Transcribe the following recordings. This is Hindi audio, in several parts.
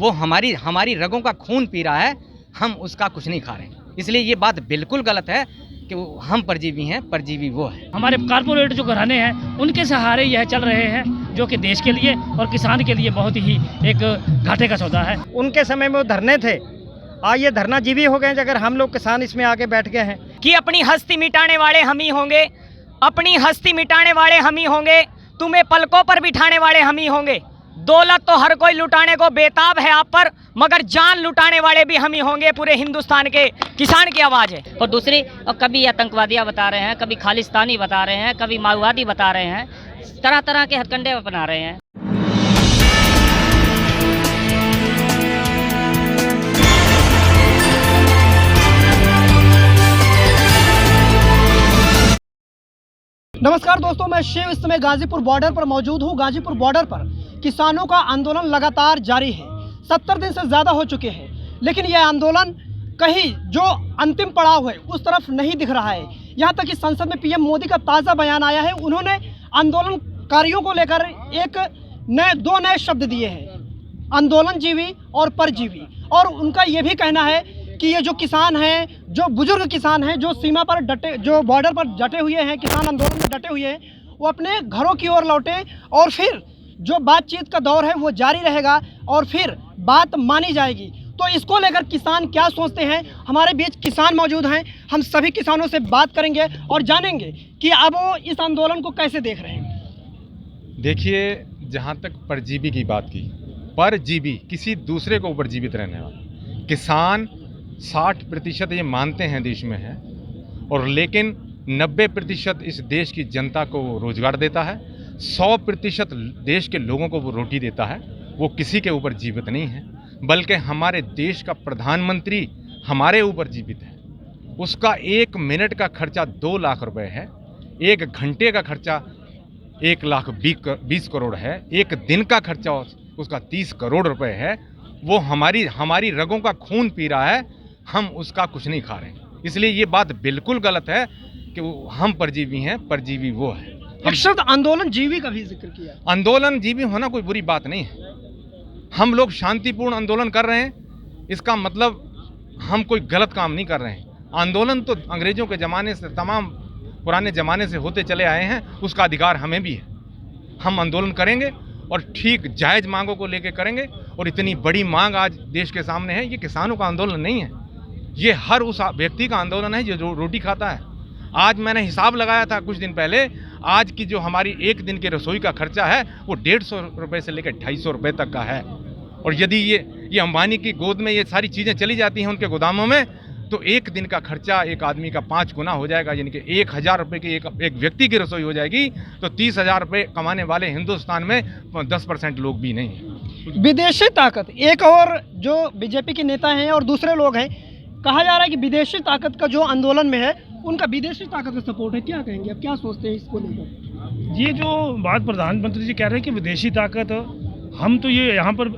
वो हमारी हमारी रगों का खून पी रहा है, हम उसका कुछ नहीं खा रहे हैं। इसलिए ये बात बिल्कुल गलत है कि हम परजीवी हैं, परजीवी वो है। हमारे कारपोरेट जो घराने हैं उनके सहारे यह चल रहे हैं, जो कि देश के लिए और किसान के लिए बहुत ही एक घाटे का सौदा है। उनके समय में वो धरने थे, आज ये धरना जीवी हो गए अगर हम लोग किसान इसमें आके बैठ गए हैं कि अपनी हस्ती मिटाने वाले हम ही होंगे, अपनी हस्ती मिटाने वाले हम ही होंगे, तुम्हें पलकों पर बिठाने वाले हम ही होंगे। दौलत तो हर कोई लुटाने को बेताब है आप पर, मगर जान लुटाने वाले भी हम ही होंगे। पूरे हिंदुस्तान के किसान की आवाज़ है। और दूसरी, और कभी आतंकवादियाँ बता रहे हैं, कभी खालिस्तानी बता रहे हैं, कभी माओवादी बता रहे हैं, तरह तरह के हथकंडे अपना रहे हैं। नमस्कार दोस्तों, मैं शिव इस समय गाजीपुर बॉर्डर पर मौजूद हूँ। गाजीपुर बॉर्डर पर किसानों का आंदोलन लगातार जारी है। 70 दिन से ज़्यादा हो चुके हैं, लेकिन यह आंदोलन कहीं जो अंतिम पड़ाव है उस तरफ नहीं दिख रहा है। यहाँ तक कि संसद में पीएम मोदी का ताज़ा बयान आया है। उन्होंने आंदोलनकारियों को लेकर दो नए शब्द दिए हैं, आंदोलनजीवी और परजीवी। और उनका ये भी कहना है कि ये जो किसान हैं, जो बुजुर्ग किसान हैं, जो सीमा पर डटे, जो बॉर्डर पर डटे हुए हैं, किसान आंदोलन में डटे हुए हैं, वो अपने घरों की ओर लौटें और फिर जो बातचीत का दौर है वो जारी रहेगा और फिर बात मानी जाएगी। तो इसको लेकर किसान क्या सोचते हैं, हमारे बीच किसान मौजूद हैं। हम सभी किसानों से बात करेंगे और जानेंगे कि अब वो इस आंदोलन को कैसे देख रहे हैं। देखिए, जहाँ तक परजीवी की बात की, परजीवी किसी दूसरे को ऊपर जीवित रहने वाला किसान 60% ये मानते हैं देश में है, और लेकिन 90% इस देश की जनता को रोजगार देता है, 100% देश के लोगों को वो रोटी देता है। वो किसी के ऊपर जीवित नहीं है, बल्कि हमारे देश का प्रधानमंत्री हमारे ऊपर जीवित है। उसका 1 मिनट का खर्चा 2 लाख रुपए है, 1 घंटे का खर्चा 1,20 करोड़ है, 1 दिन का खर्चा उसका 30 करोड़ रुपए है। वो हमारी रगों का खून पी रहा है, हम उसका कुछ नहीं खा रहे हैं। इसलिए ये बात बिल्कुल गलत है कि हम परजीवी हैं, परजीवी वो है। एक शब्द आंदोलन जीवी का भी जिक्र किया। आंदोलन जीवी होना कोई बुरी बात नहीं है। हम लोग शांतिपूर्ण आंदोलन कर रहे हैं, इसका मतलब हम कोई गलत काम नहीं कर रहे हैं। आंदोलन तो अंग्रेजों के ज़माने से, तमाम पुराने ज़माने से होते चले आए हैं, उसका अधिकार हमें भी है। हम आंदोलन करेंगे और ठीक जायज़ मांगों को लेकर करेंगे। और इतनी बड़ी मांग आज देश के सामने है। ये किसानों का आंदोलन नहीं है, ये हर उस व्यक्ति का आंदोलन है जो रोटी खाता है। आज मैंने हिसाब लगाया था कुछ दिन पहले, आज की जो हमारी 1 दिन के रसोई का खर्चा है वो 150 रुपये से लेकर 250 रुपये तक का है। और यदि ये अंबानी की गोद में ये सारी चीज़ें चली जाती हैं उनके गोदामों में, तो 1 दिन का खर्चा एक आदमी का 5 गुना हो जाएगा, यानी कि 1,000 रुपये की एक व्यक्ति की रसोई हो जाएगी। तो 30,000 रुपये कमाने वाले हिंदुस्तान में 10% लोग भी नहीं हैं। विदेशी ताकत, एक और जो बीजेपी के नेता हैं और दूसरे लोग हैं, कहा जा रहा है कि विदेशी ताकत का जो आंदोलन में है उनका विदेशी ताकत का सपोर्ट है। क्या कहेंगे, अब क्या सोचते हैं इसको लेकर? ये जो बात प्रधानमंत्री जी कह रहे हैं कि विदेशी ताकत, हम तो ये यहाँ पर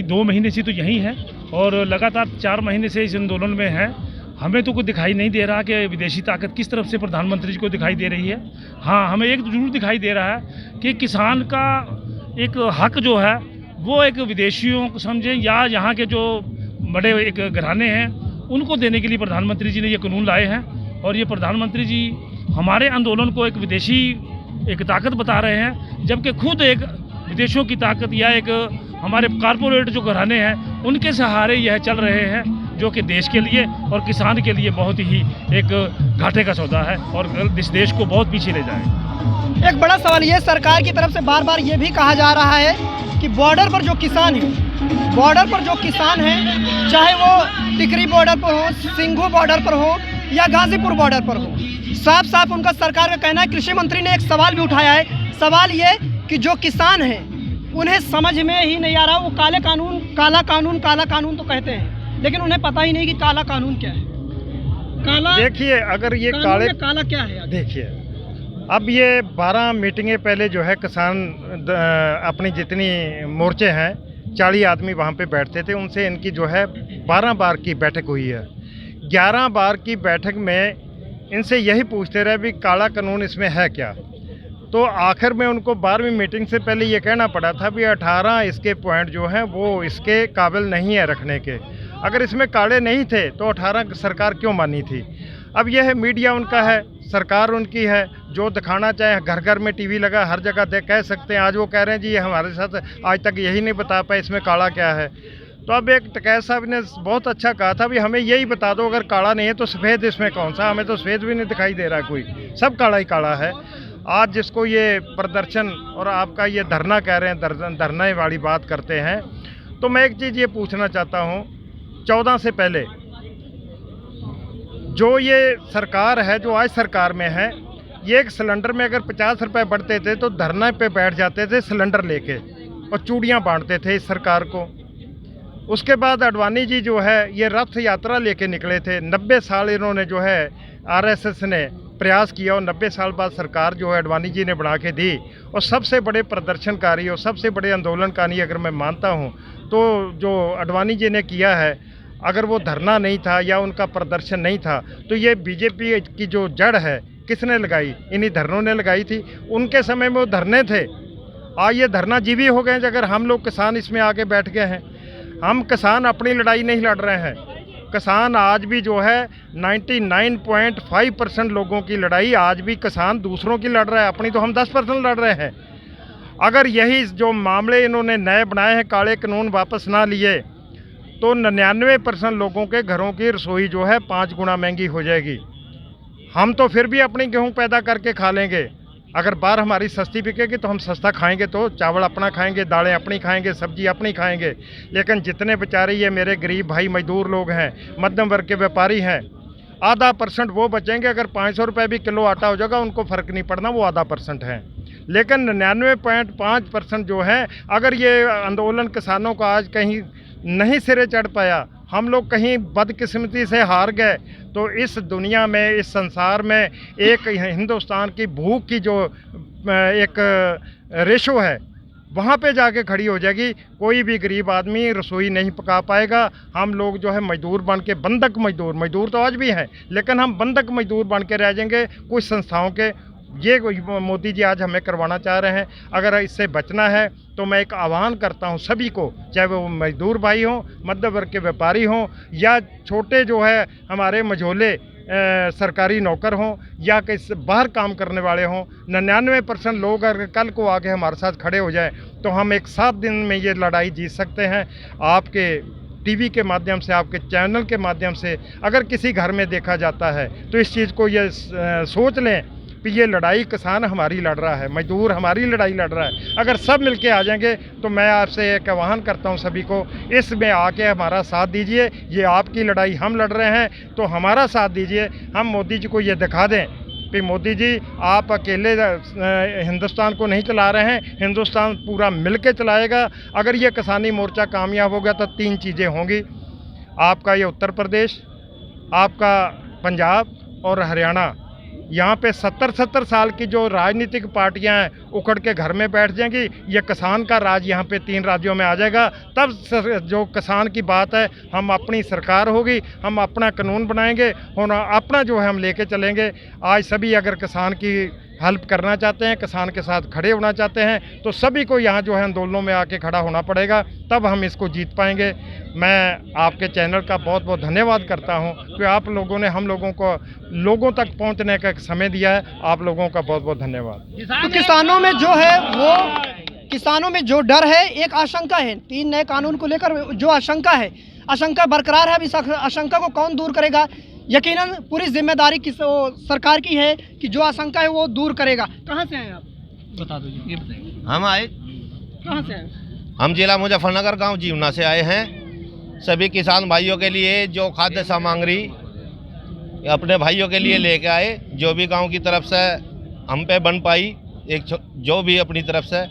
2 महीने से तो यही है और लगातार 4 महीने से इस आंदोलन में है। हमें तो कुछ दिखाई नहीं दे रहा कि विदेशी ताकत किस तरफ से प्रधानमंत्री जी को दिखाई दे रही है। हाँ, हमें एक जरूर दिखाई दे रहा है कि किसान का एक हक जो है वो एक विदेशियों को समझें या यहाँ के जो बड़े एक घराने हैं उनको देने के लिए प्रधानमंत्री जी ने ये कानून लाए हैं। और ये प्रधानमंत्री जी हमारे आंदोलन को एक विदेशी एक ताकत बता रहे हैं, जबकि खुद एक विदेशों की ताकत या एक हमारे कारपोरेट जो घराने हैं उनके सहारे यह चल रहे हैं, जो कि देश के लिए और किसान के लिए बहुत ही एक घाटे का सौदा है और इस देश को बहुत पीछे ले जाएगा। एक बड़ा सवाल ये सरकार की तरफ से बार बार ये भी कहा जा रहा है कि बॉर्डर पर जो किसान हैं, चाहे वो टिकरी बॉर्डर पर हो, सिंघू बॉर्डर पर हो या गाजीपुर बॉर्डर पर हो, साफ साफ उनका सरकार का कहना है। कृषि मंत्री ने एक सवाल भी उठाया है, सवाल ये कि जो किसान हैं उन्हें समझ में ही नहीं आ रहा। वो काला कानून तो कहते हैं, लेकिन उन्हें पता ही नहीं कि काला कानून क्या है। काला, देखिए, अगर ये काला क्या है, देखिए अब ये 12 मीटिंगें पहले जो है किसान अपनी जितनी मोर्चे हैं 40 आदमी वहाँ पे बैठते थे, उनसे इनकी जो है 12 बार की बैठक हुई है। 11 बार की बैठक में इनसे यही पूछते रहे भी काला कानून इसमें है क्या। तो आखिर में उनको 12वीं मीटिंग से पहले ये कहना पड़ा था भी 18 इसके पॉइंट जो हैं वो इसके काबिल नहीं है रखने के। अगर इसमें काले नहीं थे तो 18 सरकार क्यों मानी थी? अब यह है, मीडिया उनका है, सरकार उनकी है, जो दिखाना चाहे, घर घर में टीवी लगा, हर जगह देख कह सकते हैं। आज वो कह रहे हैं जी ये हमारे साथ आज तक यही नहीं बता पाए इसमें काला क्या है। तो अब एक टकैत साहब ने बहुत अच्छा कहा था भी हमें यही बता दो, अगर काला नहीं है तो सफ़ेद इसमें कौन सा? हमें तो सफ़ेद भी नहीं दिखाई दे रहा कोई, सब काला ही काला है। आज जिसको ये प्रदर्शन और आपका ये धरना कह रहे हैं, धरने वाली बात करते हैं, तो मैं एक चीज़ ये पूछना चाहता हूँ, 14 से पहले जो ये सरकार है, जो आज सरकार में है, ये एक सिलेंडर में अगर 50 रुपये बढ़ते थे तो धरने पे बैठ जाते थे सिलेंडर लेके और चूड़ियाँ बांटते थे इस सरकार को। उसके बाद अडवाणी जी जो है ये रथ यात्रा लेके निकले थे। 90 साल इन्होंने जो है आरएसएस ने प्रयास किया और 90 साल बाद सरकार जो है अडवाणी जी ने बना के दी। और सबसे बड़े प्रदर्शनकारी और सबसे बड़े आंदोलनकारी अगर मैं मानता हूँ तो जो अडवाणी जी ने किया है, अगर वो धरना नहीं था या उनका प्रदर्शन नहीं था तो ये बीजेपी की जो जड़ है किसने लगाई? इन्हीं धरनों ने लगाई थी। उनके समय में वो धरने थे, आज ये धरना जीवी हो गए। अगर हम लोग किसान इसमें आके बैठ गए हैं, हम किसान अपनी लड़ाई नहीं लड़ रहे हैं। किसान आज भी जो है 99.5% लोगों की लड़ाई आज भी किसान दूसरों की लड़ रहा है, अपनी तो हम 10% लड़ रहे हैं। अगर यही जो मामले इन्होंने नए बनाए हैं, काले कानून वापस ना लिए, तो 99% लोगों के घरों की रसोई जो है 5 गुना महंगी हो जाएगी। हम तो फिर भी अपनी गेहूं पैदा करके खा लेंगे। अगर बाहर हमारी सस्ती बिकेगी तो हम सस्ता खाएंगे, तो चावल अपना खाएंगे, दालें अपनी खाएंगे, सब्जी अपनी खाएंगे। लेकिन जितने बेचारे ये मेरे गरीब भाई मजदूर लोग हैं, मध्यम वर्ग के व्यापारी हैं, आधा % वो बचेंगे। अगर 500 रुपये भी किलो आटा हो जाएगा उनको फ़र्क नहीं पड़ना, वो आधा % है। लेकिन 99.5% जो है, अगर ये आंदोलन किसानों का आज कहीं नहीं सिरे चढ़ पाया, हम लोग कहीं बदकिस्मती से हार गए, तो इस दुनिया में, इस संसार में एक हिंदुस्तान की भूख की जो एक रेशो है वहाँ पे जाके खड़ी हो जाएगी। कोई भी गरीब आदमी रसोई नहीं पका पाएगा। हम लोग जो है मजदूर बन के, बंधक मजदूर तो आज भी हैं, लेकिन हम बंधक मजदूर बन के रह जाएंगे कुछ संस्थाओं के। ये मोदी जी आज हमें करवाना चाह रहे हैं। अगर इससे बचना है तो मैं एक आह्वान करता हूं सभी को, चाहे वो मजदूर भाई हों, मध्य वर्ग के व्यापारी हों, या छोटे जो है हमारे मझोले सरकारी नौकर हों, या किस बाहर काम करने वाले हों, 99% लोग अगर कल को आके हमारे साथ खड़े हो जाए तो हम एक 7 दिन में ये लड़ाई जीत सकते हैं। आपके टीवी के माध्यम से, आपके चैनल के माध्यम से अगर किसी घर में देखा जाता है तो इस चीज़ को ये सोच लें कि ये लड़ाई किसान हमारी लड़ रहा है, मजदूर हमारी लड़ाई लड़ रहा है। अगर सब मिलके आ जाएंगे तो मैं आपसे एक आह्वान करता हूं सभी को, इसमें आके हमारा साथ दीजिए। ये आपकी लड़ाई हम लड़ रहे हैं तो हमारा साथ दीजिए। हम मोदी जी को ये दिखा दें कि मोदी जी आप अकेले हिंदुस्तान को नहीं चला रहे हैं, हिंदुस्तान पूरा मिल के चलाएगा। अगर ये किसानी मोर्चा कामयाब हो गया तो 3 चीज़ें होंगी। आपका ये उत्तर प्रदेश, आपका पंजाब और हरियाणा, यहाँ पे 70 साल की जो राजनीतिक पार्टियां हैं उखड़ के घर में बैठ जाएंगी। ये किसान का राज यहाँ पे 3 राज्यों में आ जाएगा। तब जो किसान की बात है, हम अपनी सरकार होगी, हम अपना कानून बनाएंगे और अपना जो है हम लेके चलेंगे। आज सभी अगर किसान की हेल्प करना चाहते हैं, किसान के साथ खड़े होना चाहते हैं, तो सभी को यहाँ जो है आंदोलनों में आके खड़ा होना पड़ेगा, तब हम इसको जीत पाएंगे। मैं आपके चैनल का बहुत बहुत धन्यवाद करता हूँ कि आप लोगों ने हम लोगों को लोगों तक पहुँचने का एक समय दिया है। आप लोगों का बहुत बहुत धन्यवाद। तो किसानों में जो है वो, किसानों में जो डर है, एक आशंका है, 3 नए कानून को लेकर जो आशंका है, आशंका बरकरार है। अब इस आशंका को कौन दूर करेगा? यकीनन पूरी जिम्मेदारी किस सरकार की है कि जो आशंका है वो दूर करेगा। कहाँ से आए आप? बता दो जी, ये बताइए। हम आए, कहाँ से आए? हम जिला मुजफ्फरनगर गांव जीवना से आए हैं। सभी किसान भाइयों के लिए जो खाद्य सामग्री अपने भाइयों के लिए लेके आए, जो भी गांव की तरफ से हम पे बन पाई, एक जो भी अपनी तरफ से।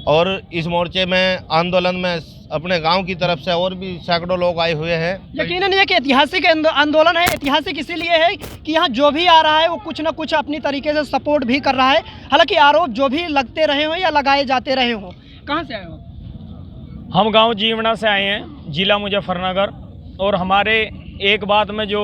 और इस मोर्चे में, आंदोलन में अपने गांव की तरफ से और भी सैकड़ों लोग आए हुए हैं। यकीनन ये कि ऐतिहासिक आंदोलन है। ऐतिहासिक इसीलिए है कि यहाँ जो भी आ रहा है वो कुछ ना कुछ अपनी तरीके से सपोर्ट भी कर रहा है, हालांकि आरोप जो भी लगते रहे हों या लगाए जाते रहे हों। कहाँ से आए हो? हम गांव जीवना से आए हैं, जिला मुजफ्फरनगर। और हमारे एक बात मैं जो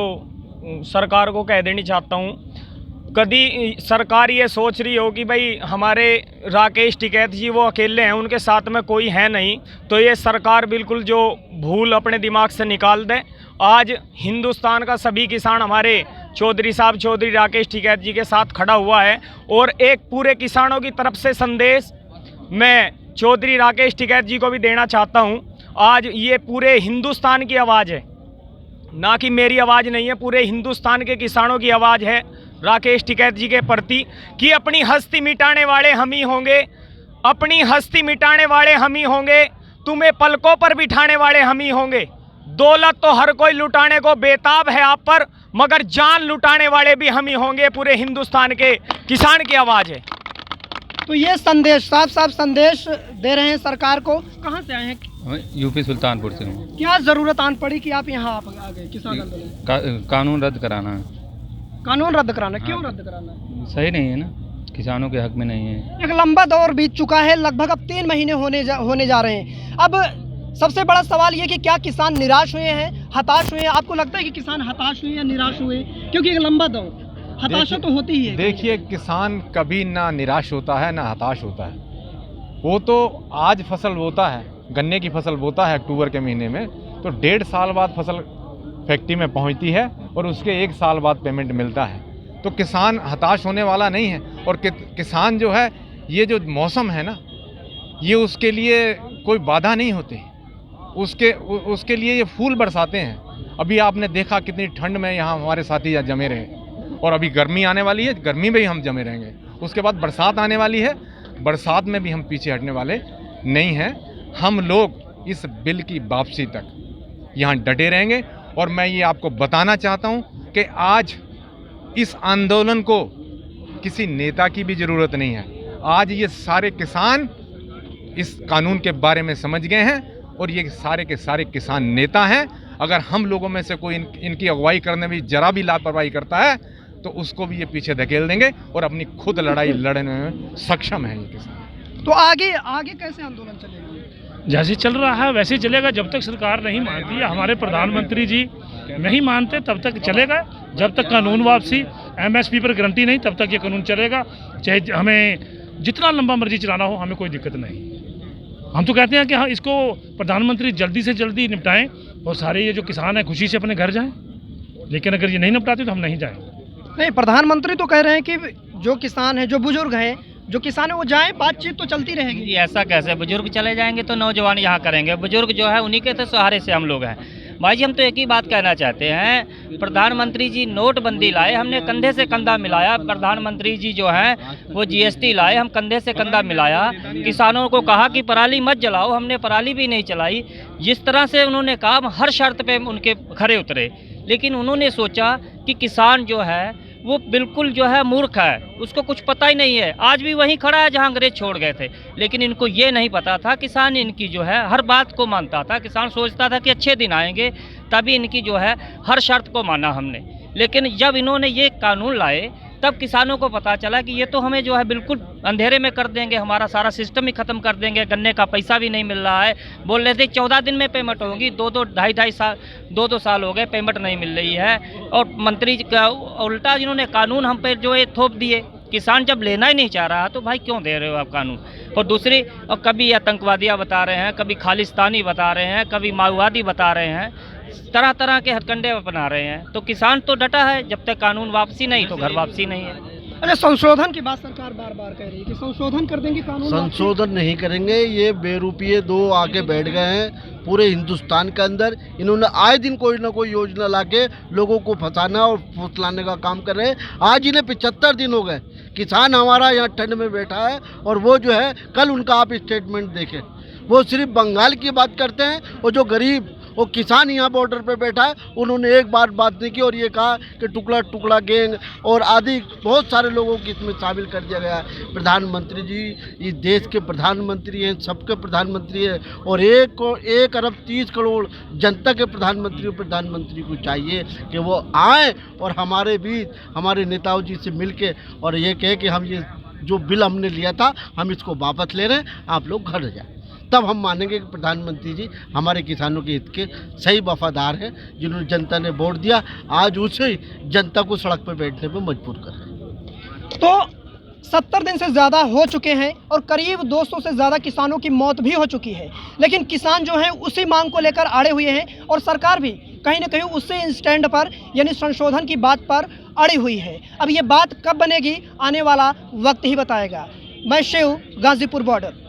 सरकार को कह देनी चाहता हूं कभी सरकार ये सोच रही हो कि भाई हमारे राकेश टिकैत जी वो अकेले हैं, उनके साथ में कोई है नहीं, तो ये सरकार बिल्कुल जो भूल अपने दिमाग से निकाल दे। आज हिंदुस्तान का सभी किसान हमारे चौधरी साहब चौधरी राकेश टिकैत जी के साथ खड़ा हुआ है। और एक पूरे किसानों की तरफ से संदेश मैं चौधरी राकेश टिकैत जी को भी देना चाहता हूँ। आज ये पूरे हिंदुस्तान की आवाज़ है, ना कि मेरी आवाज़ नहीं है, पूरे हिंदुस्तान के किसानों की आवाज़ है राकेश टिकैत जी के प्रति कि अपनी हस्ती मिटाने वाले हम ही होंगे, अपनी हस्ती मिटाने वाले हम ही होंगे, तुम्हें पलकों पर बिठाने वाले हम ही होंगे। दौलत तो हर कोई लुटाने को बेताब है आप पर, मगर जान लुटाने वाले भी हम ही होंगे। पूरे हिंदुस्तान के किसान की आवाज़ है। तो ये संदेश साफ साफ संदेश दे रहे हैं सरकार को। कहाँ से आए हैं? यूपी सुल्तानपुर से हूँ। क्या जरूरत आन पड़ी कि आप यहाँ आ गए? किसान आंदोलन कानून रद्द कराना है। कानून रद्द कराना, क्यों रद्द कराना? सही नहीं है ना, किसानों के हक में नहीं है। एक लंबा दौर बीत चुका है, लगभग अब 3 महीने होने जा रहे हैं। अब सबसे बड़ा सवाल ये कि क्या किसान निराश हुए हैं, हताश हुए हैं? आपको लगता है कि किसान हताश हुए या निराश हुए? क्योंकि एक लंबा दौर, हताशा तो होती ही है। देखिए, किसान कभी ना निराश होता है ना हताश होता है। वो तो आज फसल बोता है, गन्ने की फसल बोता है अक्टूबर के महीने में, तो 1.5 साल बाद फसल फैक्ट्री में पहुंचती है और उसके 1 साल बाद पेमेंट मिलता है। तो किसान हताश होने वाला नहीं है। और किसान जो है, ये जो मौसम है ना, ये उसके लिए कोई बाधा नहीं होती, उसके लिए ये फूल बरसाते हैं। अभी आपने देखा कितनी ठंड में यहाँ हमारे साथी जमे रहे, और अभी गर्मी आने वाली है, गर्मी में ही हम जमे रहेंगे। उसके बाद बरसात आने वाली है, बरसात में भी हम पीछे हटने वाले नहीं हैं। हम लोग इस बिल की वापसी तक यहाँ डटे रहेंगे। और मैं ये आपको बताना चाहता हूँ कि आज इस आंदोलन को किसी नेता की भी ज़रूरत नहीं है। आज ये सारे किसान इस कानून के बारे में समझ गए हैं, और ये सारे के सारे किसान नेता हैं। अगर हम लोगों में से कोई इनकी अगुवाई करने में जरा भी लापरवाही करता है, तो उसको भी ये पीछे धकेल देंगे और अपनी खुद लड़ाई लड़ने में सक्षम है ये किसान। तो आगे कैसे आंदोलन चलेगा? जैसे चल रहा है वैसे चलेगा। जब तक सरकार नहीं मानती है, हमारे प्रधानमंत्री जी नहीं मानते, तब तक चलेगा। जब तक कानून वापसी, MSP पर गारंटी नहीं, तब तक ये कानून चलेगा। चाहे हमें जितना लंबा मर्जी चलाना हो, हमें कोई दिक्कत नहीं। हम तो कहते हैं कि हाँ, इसको प्रधानमंत्री जल्दी से जल्दी निपटाएं और सारे ये जो किसान हैं खुशी से अपने घर जाएं। लेकिन अगर ये नहीं निपटाते तो हम नहीं जाएंगे। नहीं, प्रधानमंत्री तो कह रहे हैं कि जो किसान हैं, जो बुजुर्ग हैं, जो किसान है वो जाएं, बातचीत तो चलती रहेगी। ऐसा कैसे? बुजुर्ग चले जाएंगे तो नौजवान यहाँ करेंगे। बुजुर्ग जो है उन्हीं के तो सहारे से हम लोग हैं। भाई जी, हम तो एक ही बात कहना चाहते हैं, प्रधानमंत्री जी नोटबंदी लाए, हमने कंधे से कंधा मिलाया। प्रधानमंत्री जी जो हैं वो GST लाए, हम कंधे से कंधा मिलाया। किसानों को कहा कि पराली मत जलाओ, हमने पराली भी नहीं चलाई। जिस तरह से उन्होंने कहा, हम हर शर्त पे उनके खरे उतरे। लेकिन उन्होंने सोचा कि किसान जो है वो बिल्कुल जो है मूर्ख है, उसको कुछ पता ही नहीं है। आज भी वहीं खड़ा है जहां अंग्रेज छोड़ गए थे। लेकिन इनको ये नहीं पता था, किसान इनकी जो है हर बात को मानता था। किसान सोचता था कि अच्छे दिन आएंगे, तभी इनकी जो है हर शर्त को माना हमने। लेकिन जब इन्होंने ये कानून लाए, तब किसानों को पता चला कि ये तो हमें जो है बिल्कुल अंधेरे में कर देंगे, हमारा सारा सिस्टम ही ख़त्म कर देंगे। गन्ने का पैसा भी नहीं मिल रहा है। बोल रहे थे 14 दिन में पेमेंट होगी, 2-2 साल हो गए, पेमेंट नहीं मिल रही है। और मंत्री का उल्टा जिन्होंने कानून हम पे जो है थोप दिए। किसान जब लेना ही नहीं चाह रहा, तो भाई क्यों दे रहे हो आप कानून? और दूसरी, और कभी आतंकवादियाँ बता रहे हैं, कभी खालिस्तानी बता रहे हैं, कभी माओवादी बता रहे हैं, तरह तरह के हथकंडे अपना रहे हैं। तो किसान तो डटा है, जब तक कानून वापसी नहीं तो घर वापसी नहीं है। अच्छा, संशोधन की बात सरकार बार बार कह रही है कि संशोधन कर देंगे कानून। संशोधन नहीं करेंगे, ये बेरुपये दो आके बैठ गए हैं पूरे हिंदुस्तान के अंदर। इन्होंने आए दिन कोई ना कोई योजना लाके लोगों को फंसाना और फुसलाने का काम कर रहे हैं। आज इन्हें 75 दिन हो गए। किसान हमारा यहाँ ठंड में बैठा है, और वो जो है कल उनका आप स्टेटमेंट देखें, वो सिर्फ बंगाल की बात करते हैं। और जो गरीब वो किसान यहाँ बॉर्डर पे बैठा है, उन्होंने एक बार बात नहीं की, और ये कहा कि टुकड़ा टुकड़ा गैंग और आदि बहुत सारे लोगों को इसमें शामिल कर दिया गया है। प्रधानमंत्री जी इस देश के प्रधानमंत्री हैं, सबके प्रधानमंत्री हैं, और 1 अरब 30 करोड़ जनता के प्रधानमंत्री को चाहिए कि वो आए और हमारे बीच हमारे नेताओं जी से मिल के और ये कहे कि हम ये जो बिल हमने लिया था हम इसको वापस ले रहे हैं, आप लोग घर जाए। तब हम मानेंगे कि प्रधानमंत्री जी हमारे किसानों के हित के सही वफादार हैं, जिन्होंने जनता ने वोट दिया, आज उसे जनता को सड़क पर बैठने पर मजबूर कर रहे हैं। तो 70 दिन से ज़्यादा हो चुके हैं और करीब 200 से ज़्यादा किसानों की मौत भी हो चुकी है, लेकिन किसान जो हैं उसी मांग को लेकर अड़े हुए हैं और सरकार भी कहीं ना कहीं उसी स्टैंड पर यानी संशोधन की बात पर अड़ी हुई है। अब ये बात कब बनेगी आने वाला वक्त ही बताएगा। मैं शिव, गाजीपुर बॉर्डर।